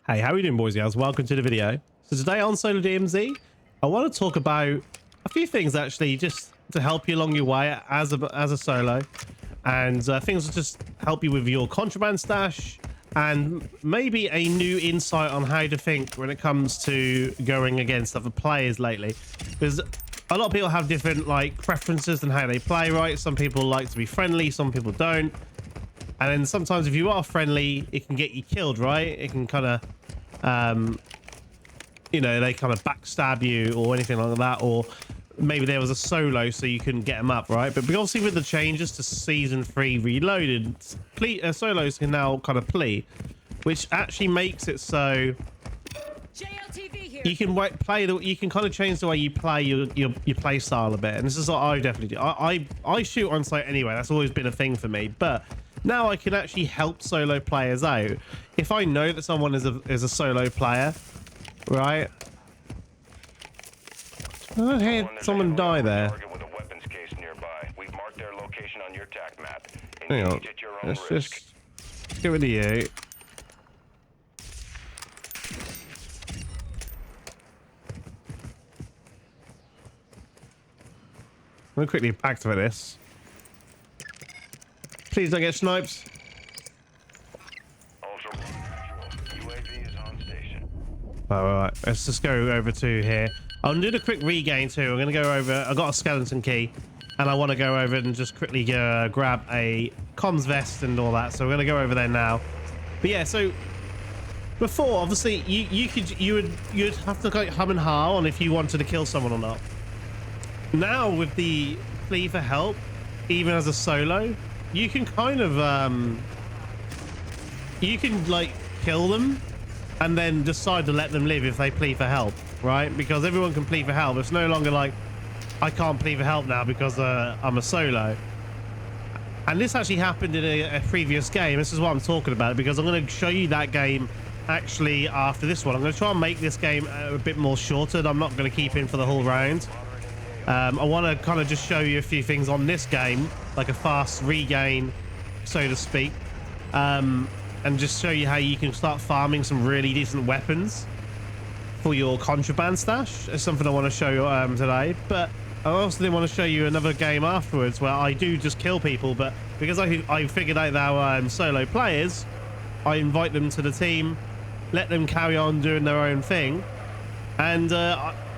Hey, how are you doing, boys and girls? Welcome to the video. So today on Solo DMZ, I want to talk about a few things actually, just to help you along your way as a solo, and things that just help you with your contraband stash, and maybe a new insight on how to think when it comes to going against other players lately, because a lot of people have different like preferences and how they play, right? Some people like to be friendly, some people don't. And then sometimes if you are friendly, it can get you killed, right? It can kind of, you know, they kind of backstab you or anything like that. Or maybe there was a solo so you couldn't get them up, right? But obviously with the changes to Season 3 Reloaded, solos can now kind of play, which actually makes it so you can you can kind of change the way you play your play style a bit. And this is what I definitely do. I shoot on sight anyway. That's always been a thing for me. But now I can actually help solo players out. If I know that someone is a solo player, right? I heard someone die there. Hang on. Let's just get rid of you. I'm gonna quickly activate this. Please don't get sniped. All right, let's just go over to here. I'm doing a quick regain too. I'm gonna go over. I got a skeleton key, and I want to go over and just quickly grab a comms vest and all that. So we're gonna go over there now. But yeah, so before, obviously, you'd have to like hum and ha on if you wanted to kill someone or not. Now with the plea for help, even as a solo, you can kind of you can like kill them and then decide to let them live if they plead for help, right? Because everyone can plead for help. It's no longer like I can't plead for help now because I'm a solo. And this actually happened in a previous game. This is what I'm talking about, because I'm going to show you that game actually after this one. I'm going to try and make this game a bit more shorter. I'm not going to keep in for the whole round. I want to kind of just show you a few things on this game, like a fast regain, so to speak, and just show you how you can start farming some really decent weapons for your contraband stash. It's something I want to show you today. But I also want to show you another game afterwards where I do just kill people, but because I figured out that solo players, I invite them to the team, let them carry on doing their own thing, and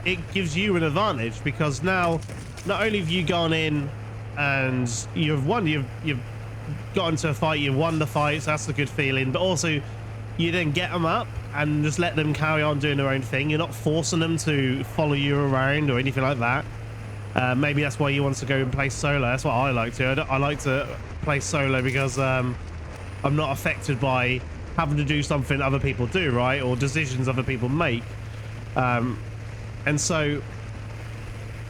it gives you an advantage, because now not only have you gone in and you've got into a fight, you've won the fight, so that's a good feeling, but also you then get them up and just let them carry on doing their own thing. You're not forcing them to follow you around or anything like that. Maybe that's why you want to go and play solo. That's what I like to. I like to play solo because I'm not affected by having to do something other people do, right, or decisions other people make. And so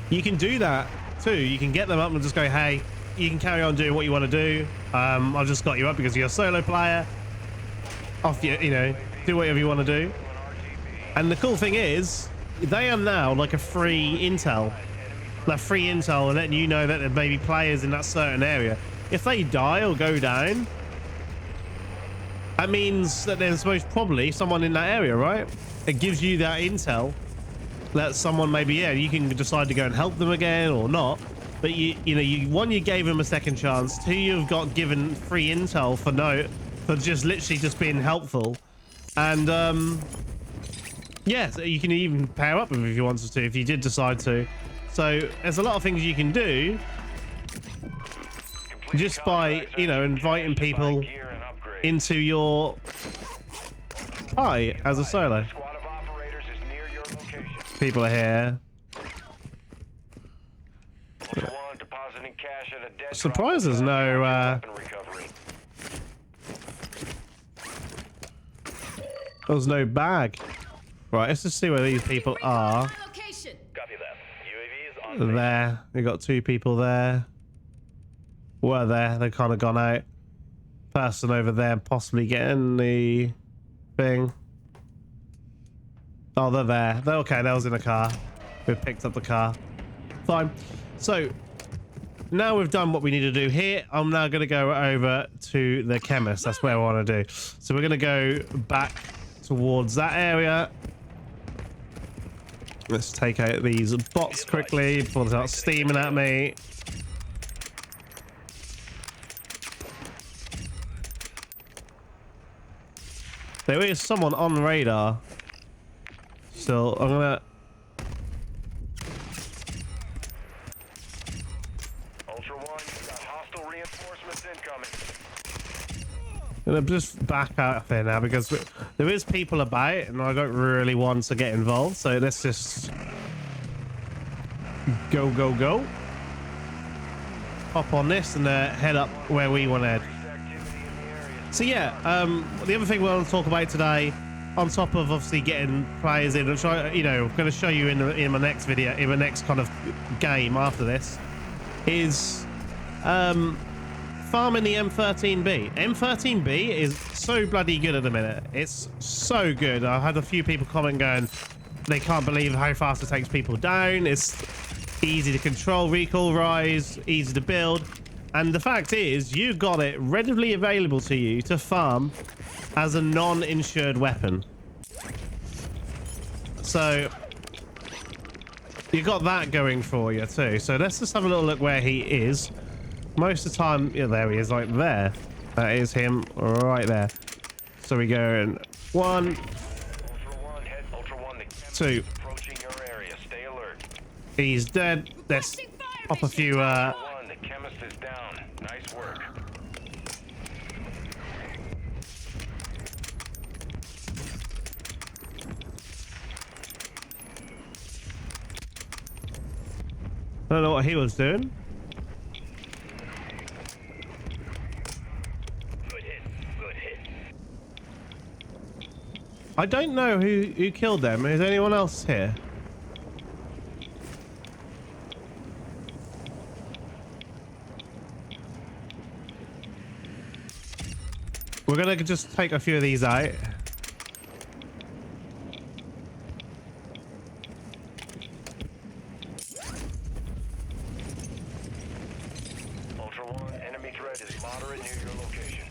you can do that too. You can get them up and just go, hey, you can carry on doing what you want to do. I've just got you up because you're a solo player. Off you know, do whatever you want to do. And the cool thing is, they are now like a free intel. Like free intel, and letting you know that there may be players in that certain area. If they die or go down, that means that there's most probably someone in that area, right? It gives you that intel that someone maybe, yeah, you can decide to go and help them again or not. But you gave them a second chance. Two, you've got given free intel for just literally just being helpful. And yeah, so you can even pair up with them if you wanted to, if you did decide to. So there's a lot of things you can do just by, you know, inviting people into your party as a solo. People are here. Surprised there's no there's no bag. Right, let's just see where these people are. There, we got two people there. Were there? They've kind of gone out. Person over there possibly getting the thing. Oh, they're there. They're okay. That was in a car. We picked up the car. Fine. So now we've done what we need to do here. I'm now going to go over to the chemist. That's where I want to do. So we're going to go back towards that area. Let's take out these bots quickly before they start steaming at me. There is someone on the radar. So I'm gonna... Ultra One, you've got hostile reinforcements incoming. I'm gonna just back out of here now because there is people about and I don't really want to get involved. So let's just go, go, go. Hop on this and head up where we want to head. So yeah, the other thing we want to talk about today, on top of obviously getting players in, which I'm going to show you in my next video, in my next kind of game after this, is farming the M13B. M13B is so bloody good at the minute. It's so good. I had a few people comment going, they can't believe how fast it takes people down. It's easy to control, recoil rise, easy to build. And the fact is, you got it readily available to you to farm as a non-insured weapon. So you got that going for you too. So let's just have a little look where he is. Most of the time, yeah, there he is, right there. That is him right there. So we go in 1, 2. He's dead. Let's pop a few Nice work. I don't know what he was doing. Good hit. Good hit. I don't know who killed them. Is anyone else here? We're gonna just take a few of these out. Ultra One, enemy threat is moderate near your location.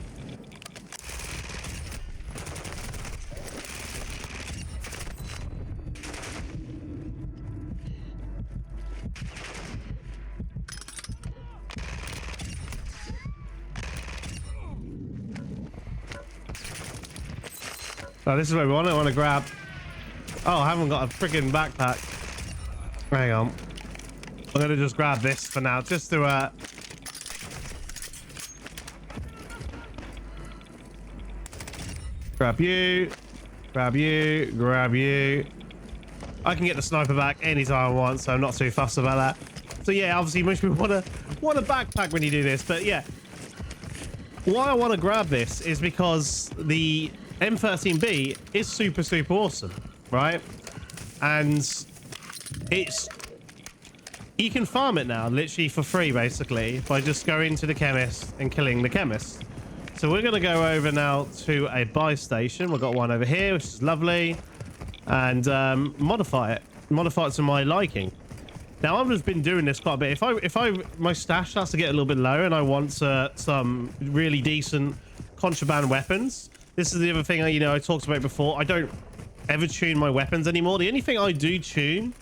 Oh, this is what we want. I want to grab. Oh, I haven't got a freaking backpack. Hang on. I'm gonna just grab this for now, just to grab you, grab you, grab you. I can get the sniper back anytime I want, so I'm not too fussed about that. So yeah, obviously most people want a backpack when you do this, but yeah. Why I want to grab this is because the M13B is super awesome, right? And it's, you can farm it now literally for free basically by just going to the chemist and killing the chemist. So we're going to go over now to a buy station. We've got one over here, which is lovely, and modify it to my liking. Now I've just been doing this quite a bit. If my stash starts to get a little bit low and I want some really decent contraband weapons, this is the other thing I talked about before. I don't ever tune my weapons anymore. The only thing I do tune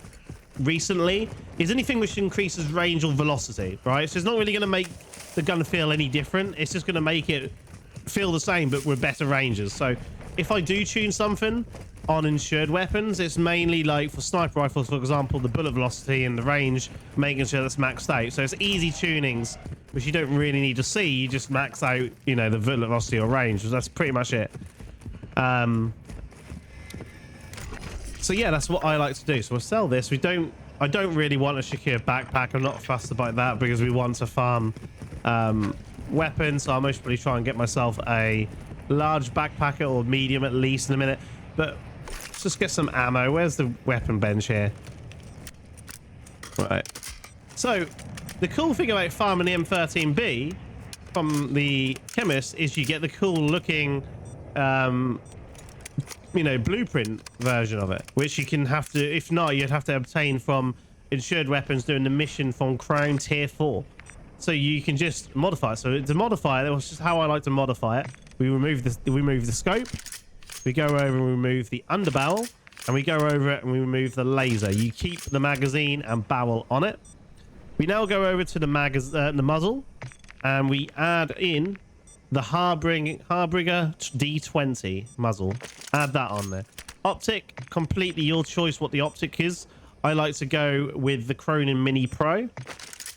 recently is anything which increases range or velocity, right? So it's not really going to make the gun feel any different. It's just going to make it feel the same but with better ranges. So if I do tune something on insured weapons, it's mainly like for sniper rifles, for example, the bullet velocity and the range, making sure that's maxed out. So it's easy tunings which you don't really need to see. You just max out the bullet velocity or range. That's pretty much it. So yeah, that's what I like to do. So we'll sell this. I don't really want a secure backpack. I'm not fussed about that because we want to farm weapons. So I'll most probably try and get myself a large backpack or medium at least in a minute. But let's just get some ammo. Where's the weapon bench here? Right. So the cool thing about farming the M13B from the chemist is you get the cool looking blueprint version of it, which you can have to, if not, you'd have to obtain from insured weapons doing the mission from Crown Tier 4. So you can just modify it. So to modify it, that was just how I like to modify it. We remove the scope, We go over and remove the underbarrel, and we go over it and we remove the laser. You keep the magazine and barrel on it. We now go over to the muzzle, and we add in the Harbinger D20 muzzle. Add that on there. Optic, completely your choice what the optic is. I like to go with the Cronin Mini Pro.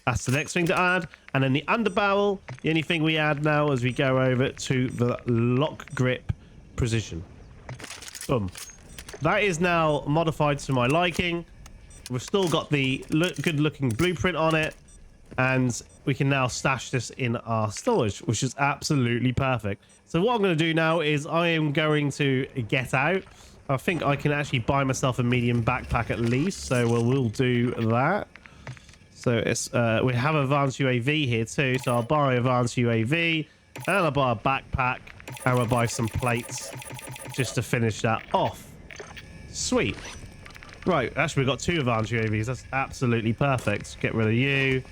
That's the next thing to add. And then the underbarrel, the only thing we add now is we go over to the lock grip precision. Boom. That is now modified to my liking. We've still got the good looking blueprint on it, and we can now stash this in our storage, which is absolutely perfect. So what I'm going to do now is I am going to get out. I think I can actually buy myself a medium backpack at least, so we'll do that. So it's we have advanced UAV here too, so I'll buy advanced UAV, and I'll buy a backpack, and I'll buy some plates just to finish that off. Sweet. Right, actually we've got 2 advanced UAVs. That's absolutely perfect. Get rid of you.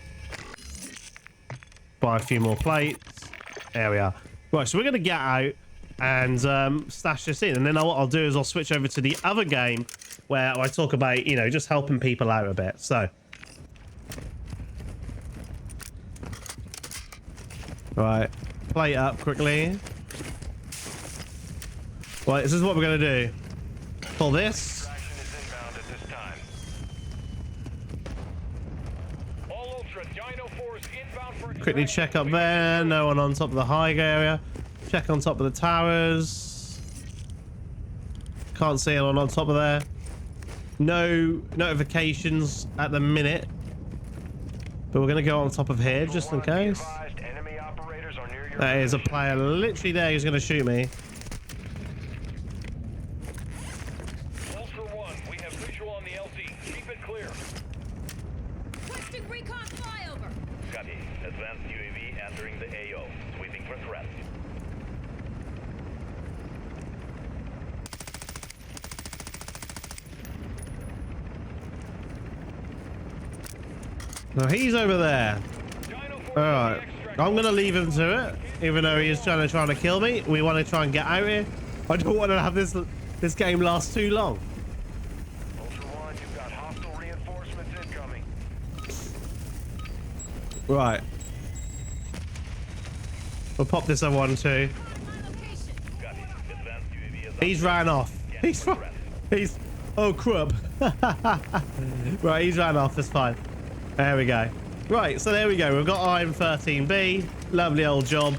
Buy a few more plates. There we are. Right, so we're going to get out and stash this in. And then what I'll do is I'll switch over to the other game where I talk about, you know, just helping people out a bit. So. Right, plate up quickly. Right, this is what we're going to do. Pull this. Quickly check up there. No one on top of the high area. Check on top of the towers. Can't see anyone on top of there. No notifications at the minute. But we're going to go on top of here just in case. There is a player literally there who's going to shoot me. Ultra One, we have visual on the LZ. Keep it clear. Requesting recon flyover. Copy. Advanced UAV entering the AO. Sweeping for threat. Now he's over there. Alright. I'm going to leave him to it. Even though he is trying to kill me. We want to try and get out here. I don't want to have this game last too long. Ultra One, you've got hostile reinforcements incoming. Right. We'll pop this other one too. He's ran off. He's oh crap. Right, he's ran off. That's fine. There we go. Right, so there we go. We've got IM13B. Lovely old job.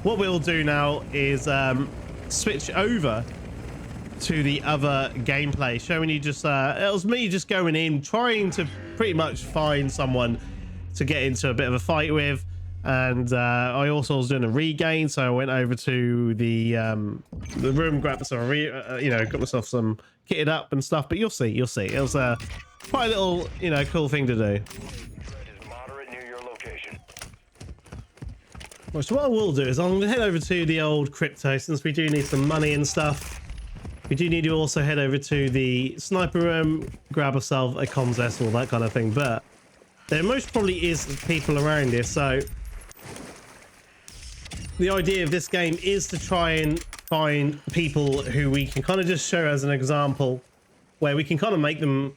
What we'll do now is switch over to the other gameplay, showing you just it was me just going in, trying to pretty much find someone to get into a bit of a fight with. And I also was doing a regain, so I went over to the room, grabbed some, you know, got myself some kitted up and stuff. But you'll see. It was quite a little, you know, cool thing to do. Right, so what I will do is I'm going to head over to the old crypto, since we do need some money and stuff. We do need to also head over to the sniper room, grab ourselves a comms vest, all that kind of thing. But there most probably is people around here, so the idea of this game is to try and find people who we can kind of just show as an example, where we can kind of make them,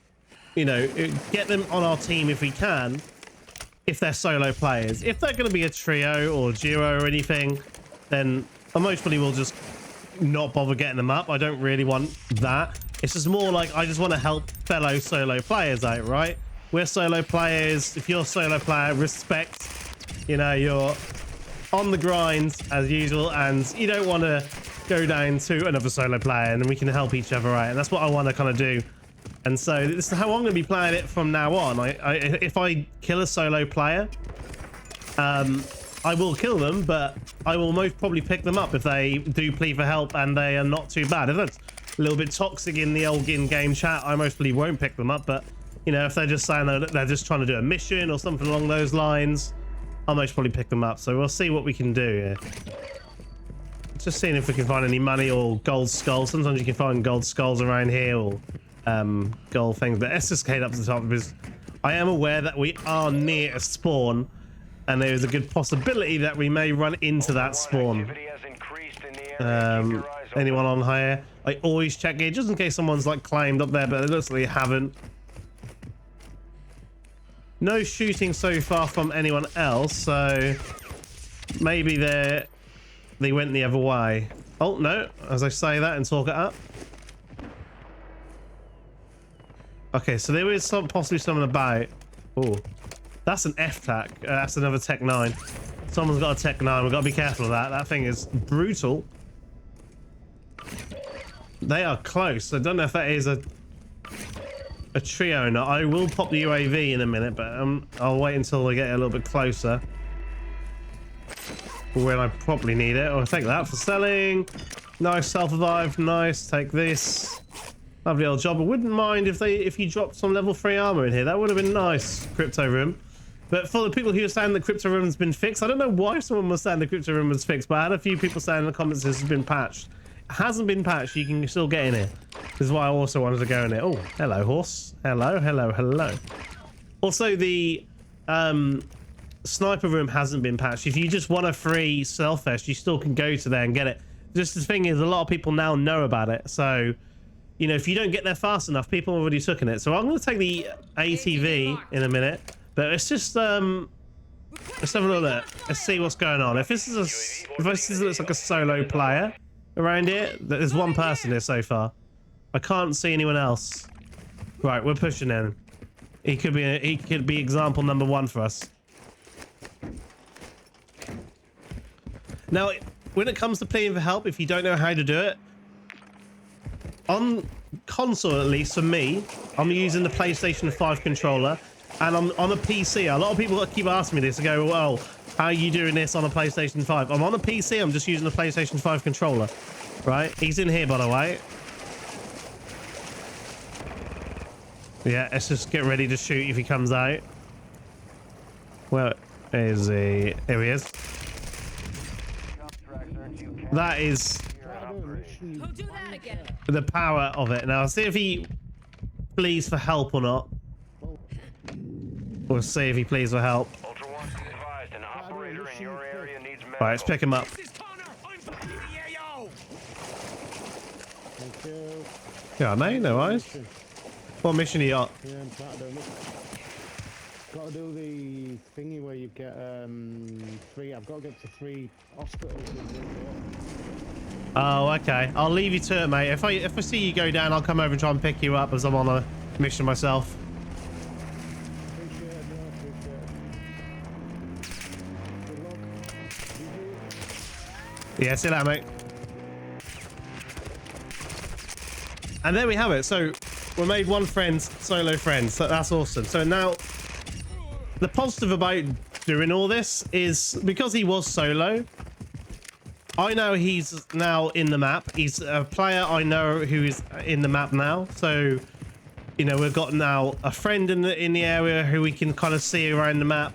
you know, get them on our team if we can, if they're solo players. If they're going to be a trio or duo or anything, then I most probably will just not bother getting them up. I don't really want that. It's just more like I just want to help fellow solo players out, right? We're solo players. If you're a solo player, respect. You know, you're on the grind as usual, and you don't want to go down to another solo player, and we can help each other out. And that's what I want to kind of do. And so this is how I'm going to be playing it from now on. If I kill a solo player, I will kill them, but I will most probably pick them up if they do plead for help and they are not too bad. If that's a little bit toxic in the old in-game chat, I most probably won't pick them up. But, you know, if they're just saying that they're just trying to do a mission or something along those lines, I'll most probably pick them up. So we'll see what we can do here. Just seeing if we can find any money or gold skulls. Sometimes you can find gold skulls around here, or gold things, but let's just head up to the top, because I am aware that we are near a spawn, and there is a good possibility that we may run into that spawn. anyone on higher. I always check it just in case someone's like climbed up there, but it looks like they haven't. No shooting so far from anyone else, so maybe they went the other way. Oh no, as I say that and talk it up. Okay, so there is possibly someone about. Oh, that's an F-Tac. That's another Tech 9. Someone's got a Tech 9. We've got to be careful of that. That thing is brutal. They are close. I don't know if that is a trio or not. I will pop the UAV in a minute, but I'll wait until they get a little bit closer. When I probably need it. I'll take that for selling. Nice, self-revive. Nice. Take this. Lovely old job. I wouldn't mind if you dropped some level 3 armor in here. That would have been nice, Crypto Room. But for the people who are saying the Crypto Room has been fixed, I don't know why someone was saying the Crypto Room was fixed, but I had a few people saying in the comments this has been patched. It hasn't been patched. You can still get in here. This is why I also wanted to go in here. Oh, hello, horse. Hello, hello, hello. Also, the sniper room hasn't been patched. If you just want a free self-fest, you still can go to there and get it. Just the thing is, a lot of people now know about it. So, you know, if you don't get there fast enough, people have already taken it. So I'm going to take the ATV in a minute. But it's just, let's have a little look. Let's see what's going on. If this looks like a solo player around here, there's one person here so far. I can't see anyone else. Right, we're pushing in. He could be example number 1 for us. Now, when it comes to pleading for help, if you don't know how to do it, on console, at least for me, I'm using the PlayStation 5 controller, and I'm on a PC. A lot of people keep asking me this. They go, well, how are you doing this on a PlayStation 5? I'm on a PC. I'm just using the PlayStation 5 controller. Right? He's in here, by the way. Yeah, let's just get ready to shoot if he comes out. Where is he? Here he is. That is the power of it. Now, I'll see if he pleads for help or not. We'll see if he pleads for help. Right, let's pick him up. Yeah, mate, no worries. What mission are you got? Yeah, I'm trying to do it. Got to do the thingy where you get 3. I've got to get to 3 hospitals. Oh, okay. I'll leave you to it, mate. If I see you go down, I'll come over and try and pick you up as I'm on a mission myself. Appreciate it, bro. Appreciate it. Good luck. Yeah, see you later, mate. And there we have it. So we made one friend, solo friend. So that's awesome. So now the positive about doing all this is because he was solo, I know he's now in the map. He's a player I know who is in the map now. So, you know, we've got now a friend in the area who we can kind of see around the map.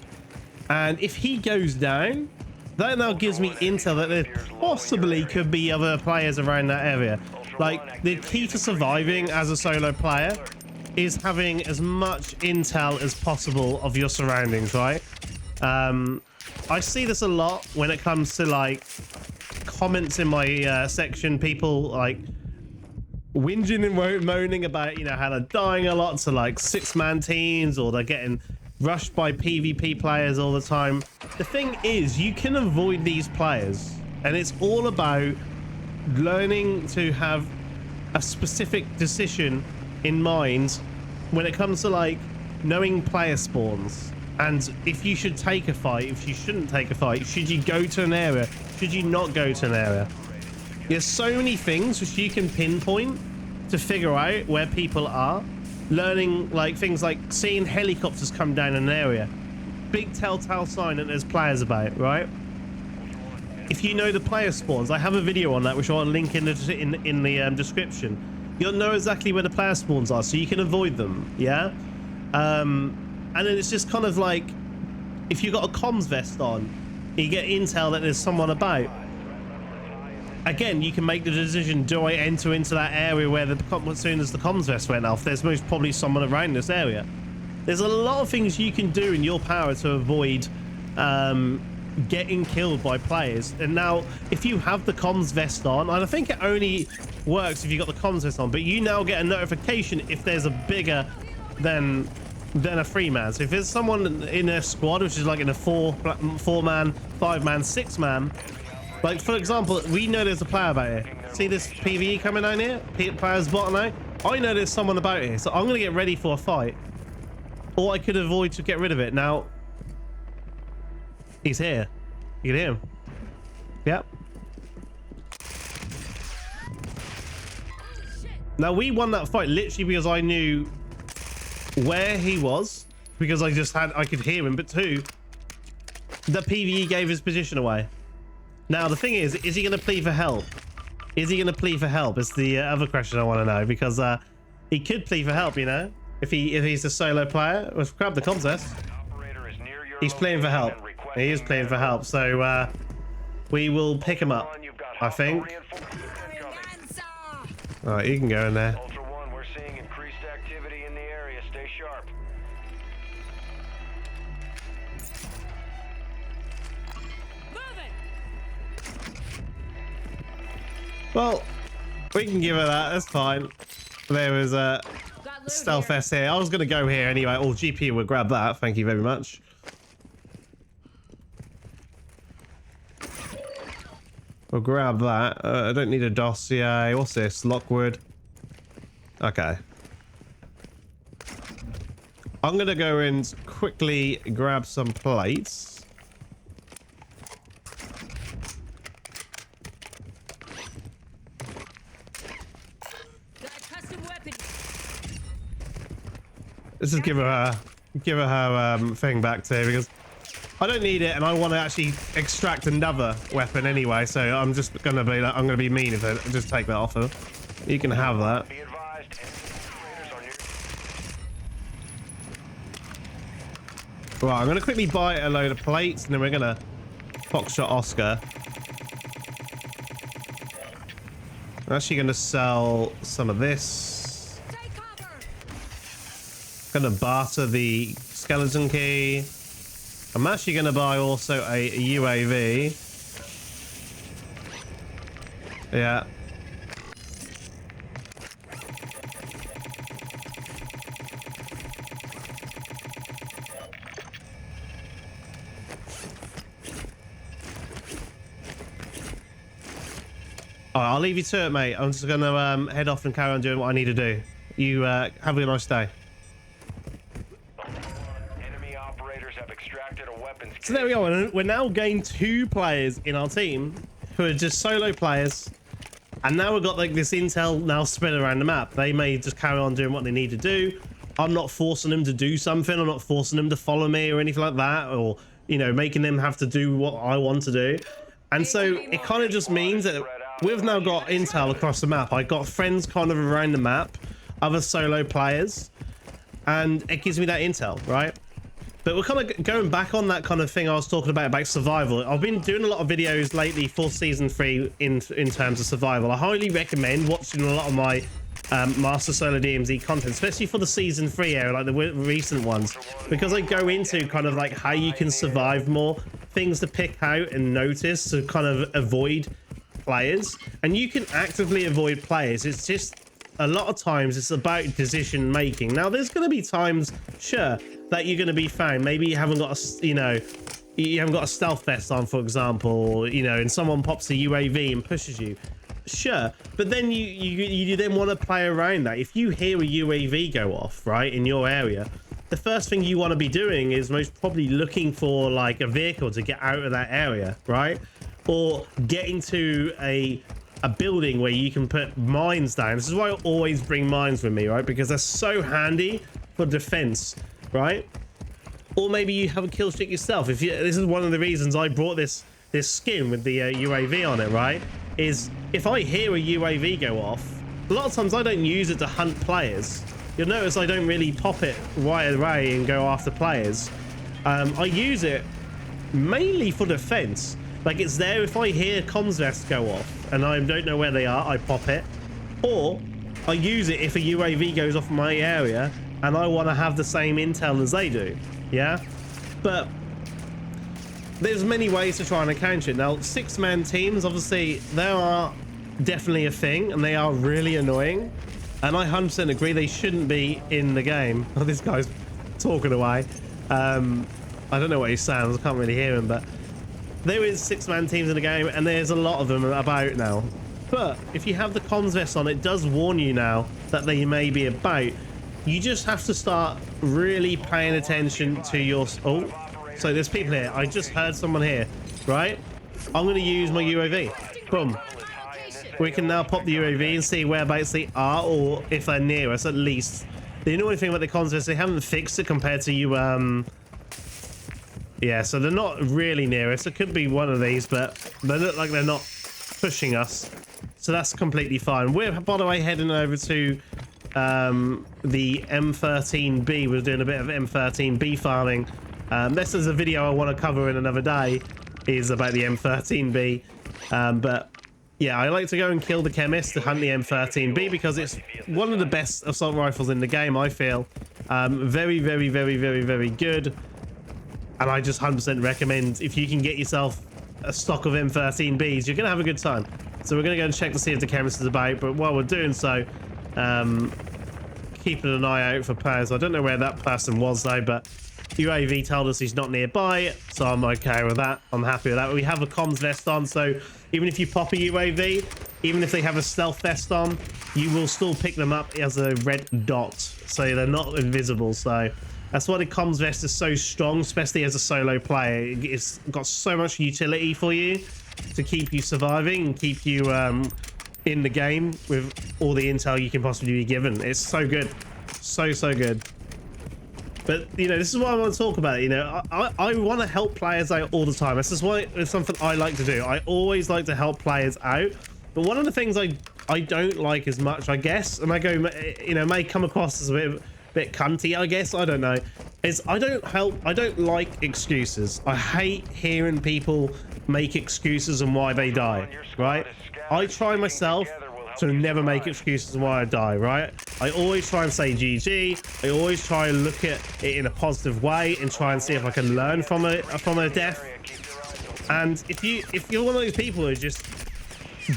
And if he goes down, that now gives me intel that there possibly could be other players around that area. Like, the key to surviving as a solo player is having as much intel as possible of your surroundings, right? I see this a lot when it comes to, like, comments in my section. People, like, whinging and moaning about, you know, how they're dying a lot to, like, 6-man teams, or they're getting rushed by PvP players all the time. The thing is, you can avoid these players, and it's all about learning to have a specific decision in mind when it comes to, like, knowing player spawns, and if you should take a fight, if you shouldn't take a fight, should you go to an area, should you not go to an area. There's so many things which you can pinpoint to figure out where people are. Learning, like, things like seeing helicopters come down an area, big telltale sign that there's players about, right? If you know the player spawns, I have a video on that which I'll link in the description. You'll know exactly where the player spawns are, so you can avoid them. Yeah. And then it's just kind of like, if you've got a comms vest on, you get intel that there's someone about. Again, you can make the decision: do I enter into that area where as soon as the comms vest went off, there's most probably someone around this area. There's a lot of things you can do in your power to avoid getting killed by players. And now if you have the comms vest on, and I think it only works if you got the comms vest on, but you now get a notification if there's a bigger than a 3-man. So if there's someone in a squad, which is like in a 4-man, 5-man, 6-man, like for example, we know there's a player about here. See this PvE coming down here? Players bottom out. I know there's someone about here, so I'm gonna get ready for a fight. Or I could avoid to get rid of it. Now, he's here. You can hear him. Yep. Now we won that fight literally because I knew where he was, because I could hear him, but 2, the PvE gave his position away. Now the thing is he going to plead for help? Is he going to plead for help? Is the other question I want to know, because he could plead for help, you know, if he's a solo player. Let's grab the contest. He's pleading for help. He is pleading for help, so we will pick him up, I think. All right, you can go in there. Ultra One, we're seeing increased activity in the area. Stay sharp. Well, we can give her that. That's fine. There was a stealth vest here. I was going to go here anyway. Oh, GP will grab that. Thank you very much. We'll grab that. I don't need a dossier. What's this? Lockwood. Okay. I'm going to go and quickly grab some plates. Let's just give her thing back too, because I don't need it, and I want to actually extract another weapon anyway. So I'm just gonna be like, I'm gonna be mean if I just take that off her. You can have that. Be advised, operators on your... Right, I'm gonna quickly buy a load of plates, and then we're gonna boxshot Oscar. I'm actually gonna sell some of this. Gonna barter the skeleton key. I'm actually gonna buy also a UAV. Yeah. Alright, I'll leave you to it, mate. I'm just gonna head off and carry on doing what I need to do. You have a nice day. Enemy operators have extracted a weapons So there we go. We're now getting 2 players in our team who are just solo players, and now we've got like this intel now spread around the map. They may just carry on doing what they need to do. I'm not forcing them to do something. I'm not forcing them to follow me or anything like that, or you know, making them have to do what I want to do. And so it kind of just means that we've now got intel across the map. I got friends kind of around the map, other solo players, and it gives me that intel, right? But we're kind of going back on that kind of thing I was talking about survival. I've been doing a lot of videos lately for season 3 in terms of survival. I highly recommend watching a lot of my Master Solo DMZ content, especially for the season 3 area, like the recent ones, because I go into kind of like how you can survive more, things to pick out and notice to kind of avoid players. And you can actively avoid players. It's just a lot of times it's about decision making. Now there's going to be times, sure, that you're going to be found. Maybe you haven't got a, you know, you haven't got a stealth vest on, for example, you know, and someone pops a UAV and pushes you. Sure, but then you then want to play around that. If you hear a UAV go off, right, in your area, the first thing you want to be doing is most probably looking for like a vehicle to get out of that area, right? Or getting to a building where you can put mines down. This is why I always bring mines with me, right? Because they're so handy for defense, right? Or maybe you have a kill streak yourself. This is one of the reasons I brought this skin with the UAV on it, right? Is if I hear a UAV go off, a lot of times I don't use it to hunt players. You'll notice I don't really pop it right away and go after players. I use it mainly for defense. Like, it's there if I hear comms vests go off and I don't know where they are, I pop it. Or I use it if a UAV goes off in my area and I want to have the same intel as they do. Yeah, but there's many ways to try and encounter it. Now, 6-man teams, obviously, they are definitely a thing, and they are really annoying. And I 100% agree they shouldn't be in the game. Oh, this guy's talking away. I don't know what he sounds. I can't really hear him, but there is 6-man teams in the game, and there's a lot of them about now. But if you have the comms vest on, it does warn you now that they may be about. You just have to start really paying attention to your... Oh, so there's people here. I just heard someone here, right? I'm going to use my UAV. Boom. We can now pop the UAV and see whereabouts they are, or if they're near us at least. The annoying thing about the comms vest, they haven't fixed it compared to you. Yeah, so they're not really near us. It could be one of these, but they look like they're not pushing us. So that's completely fine. We're, by the way, heading over to the M13B. We're doing a bit of M13B farming. This is a video I want to cover in another day, is about the M13B. But yeah, I like to go and kill the chemist to hunt the M13B because it's one of the best assault rifles in the game, I feel. Very, very, very, very, very good. And I just 100% recommend, if you can get yourself a stock of M13Bs, you're going to have a good time. So we're going to go and check to see if the chemist is about. But while we're doing so, keeping an eye out for players. I don't know where that person was though, but UAV told us he's not nearby, so I'm okay with that. I'm happy with that. We have a comms vest on, so even if you pop a UAV, even if they have a stealth vest on, you will still pick them up as a red dot, so they're not invisible. So that's why the comms vest is so strong, especially as a solo player. It's got so much utility for you to keep you surviving and keep you in the game with all the intel you can possibly be given. It's so good, so good. But you know, this is what I want to talk about. You know, I want to help players out all the time. This is why it's something I like to do. I always like to help players out. But one of the things I don't like as much, I guess, and I go, you know, may come across as a bit cunty, I guess, I don't know, is I don't like excuses. I hate hearing people make excuses on why they die, right? I try myself to never make excuses on why I die, right? I always try and say GG. I always try and look at it in a positive way and try and see if I can learn from a death. And if you're one of those people who just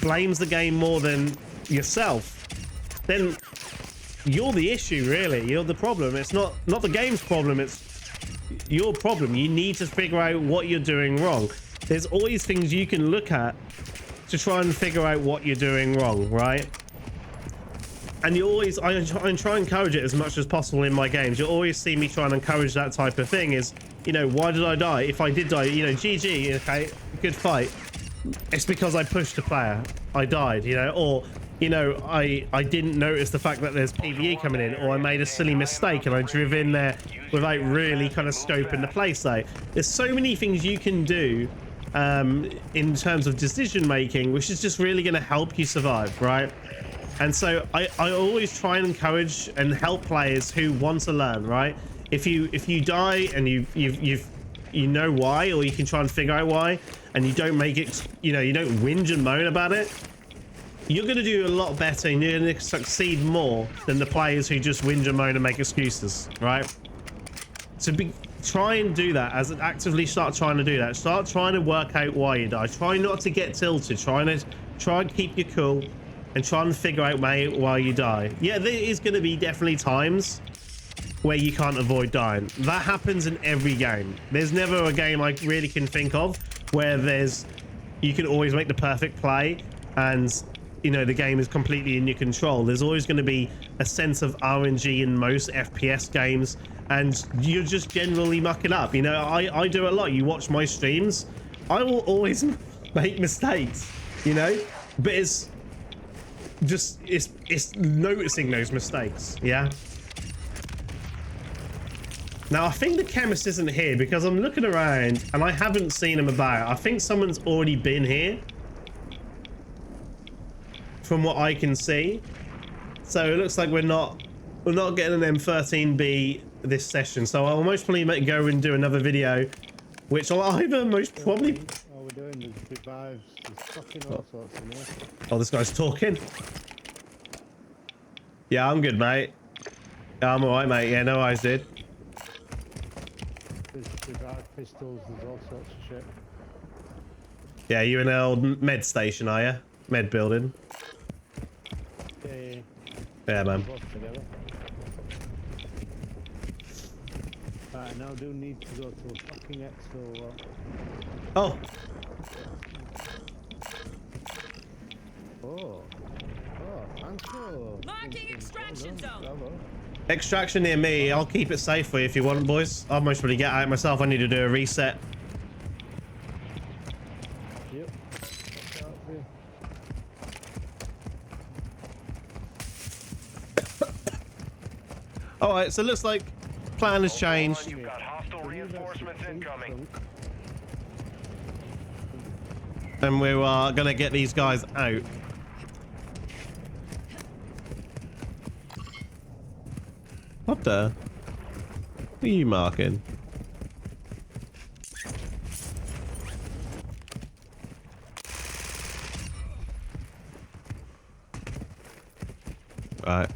blames the game more than yourself, then you're the issue, really. You're the problem. It's not the game's problem, it's your problem. You need to figure out what you're doing wrong. There's always things you can look at to try and figure out what you're doing wrong, right? And you always, I try and encourage it as much as possible in my games. You'll always see me try and encourage that type of thing, is, you know, why did I die? If I did die, you know, GG, okay, good fight. It's because I pushed a player. I died, you know, or, you know, I didn't notice the fact that there's PvE coming in, or I made a silly mistake and I drove in there without really kind of scoping the place out. There's so many things you can do in terms of decision making, which is just really going to help you survive, right? And so I always try and encourage and help players who want to learn, right? If you die and you know why, or you can try and figure out why, and you don't make it, you know, you don't whinge and moan about it, you're going to do a lot better and you're going to succeed more than the players who just whinge and moan and make excuses, right? Try and do that, as actively start trying to do that. Start trying to work out why you die. Try not to get tilted. Try and keep you cool and try and figure out why you die. Yeah, there is going to be definitely times where you can't avoid dying. That happens in every game. There's never a game I really can think of where you can always make the perfect play and, you know, the game is completely in your control. There's always going to be a sense of RNG in most FPS games, and you're just generally mucking up. You know, I do a lot. You watch my streams, I will always make mistakes, you know, but it's noticing those mistakes. Yeah. Now I think the chemist isn't here because I'm looking around and I haven't seen him about. I think someone's already been here from what I can see. So it looks like we're not getting an M13B this session. So I'll most probably go and do another video, which I'll either most probably... All we're doing is revives. There's fucking all sorts in here. Oh, this guy's talking. Yeah, I'm good, mate. Yeah, I'm alright, mate. Yeah, no worries, dude. There's arc pistols, there's all sorts of shit. Yeah, you in an old med station, are you? Med building. Yeah. Yeah, man. Both together. Right, now I do need to go to a fucking exfil. Oh, Oh, thank you. Marking extraction zone. Bravo. extraction near me. I'll keep it safe for you if you want, boys. I'll most probably get out myself. I need to do a reset. Yep. Watch out for you. All right, so it looks like plan has Ultra One, changed. you've got hostile reinforcements incoming. And we are gonna get these guys out. What the? What are you marking? Right.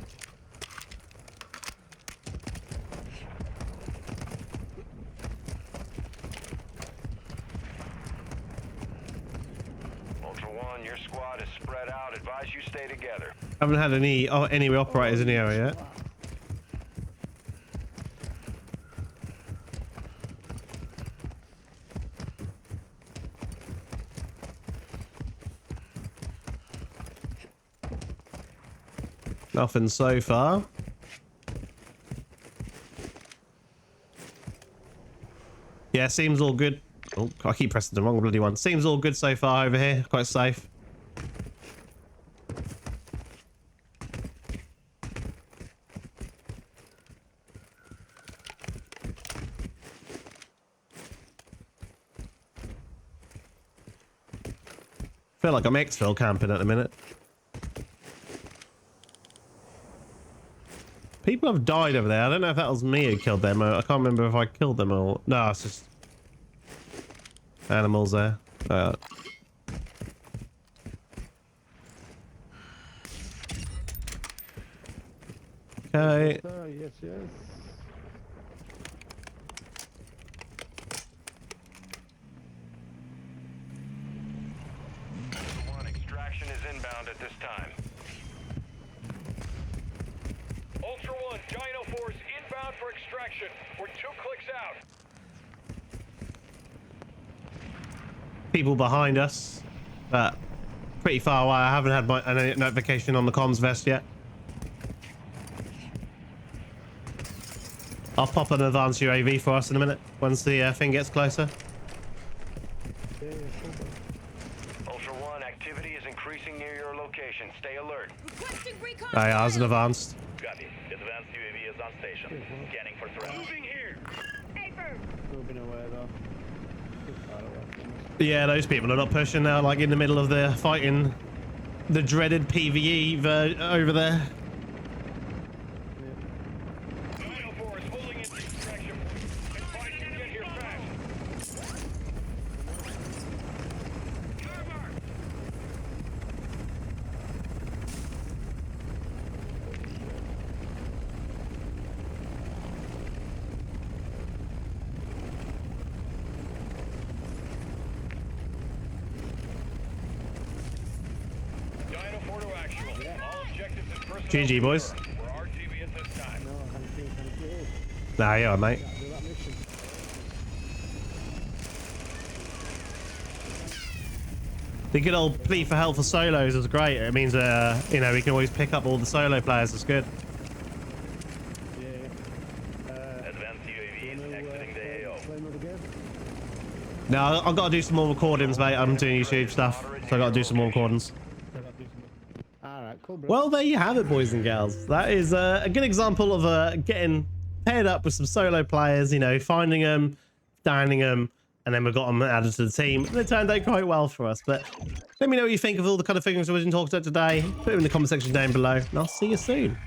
Ultra One, your squad is spread out. Advise you stay together. Haven't had any operators in the area yet. Nothing so far. Yeah, seems all good. Oh, I keep pressing the wrong bloody one. Seems all good so far over here. Quite safe. Feel like I'm exfil camping at the minute. People have died over there. I don't know if that was me who killed them. Or I can't remember if I killed them or... No, it's just... animals there. Okay. Yes, yes. Ultra One, extraction is inbound at this time. Ultra One, Dino Force inbound for extraction. We're 2 clicks out. People behind us. But pretty far away. I haven't had my notification on the comms vest yet. I'll pop an advanced UAV for us in a minute once the thing gets closer. Ultra One, activity is increasing near your location. Stay alert. Requesting recon. Oh, yeah, I was an advanced. Copy. Advanced UAV is on station. Scanning for threat. Moving here. Moving away though. Too far away. Yeah, those people are not pushing now, like in the middle of the fighting the dreaded PvE over there. Dino Force holding in the extraction point. Advise you get here fast. Cover! Dino 4 to actual. All objectives and personnel GG, boys. confirmed. We're RTV at this time. No, thank you. Nah, yeah, mate. Do that mission. The good old plea for help for solos is great. It means, you know, we can always pick up all the solo players. It's good. Yeah. Advanced UAV is exiting the AO. Play another game? Now, I've got to do some more recordings, mate. I'm doing YouTube stuff, so I've got to do some more recordings. Alright, cool, bro. Well, there you have it, boys and girls. That is a good example of getting paired up with some solo players, you know, finding them, downing them, and then we've got them added to the team. They turned out quite well for us, but let me know what you think of all the kind of things we've been talking about today. Put it in the comment section down below, and I'll see you soon.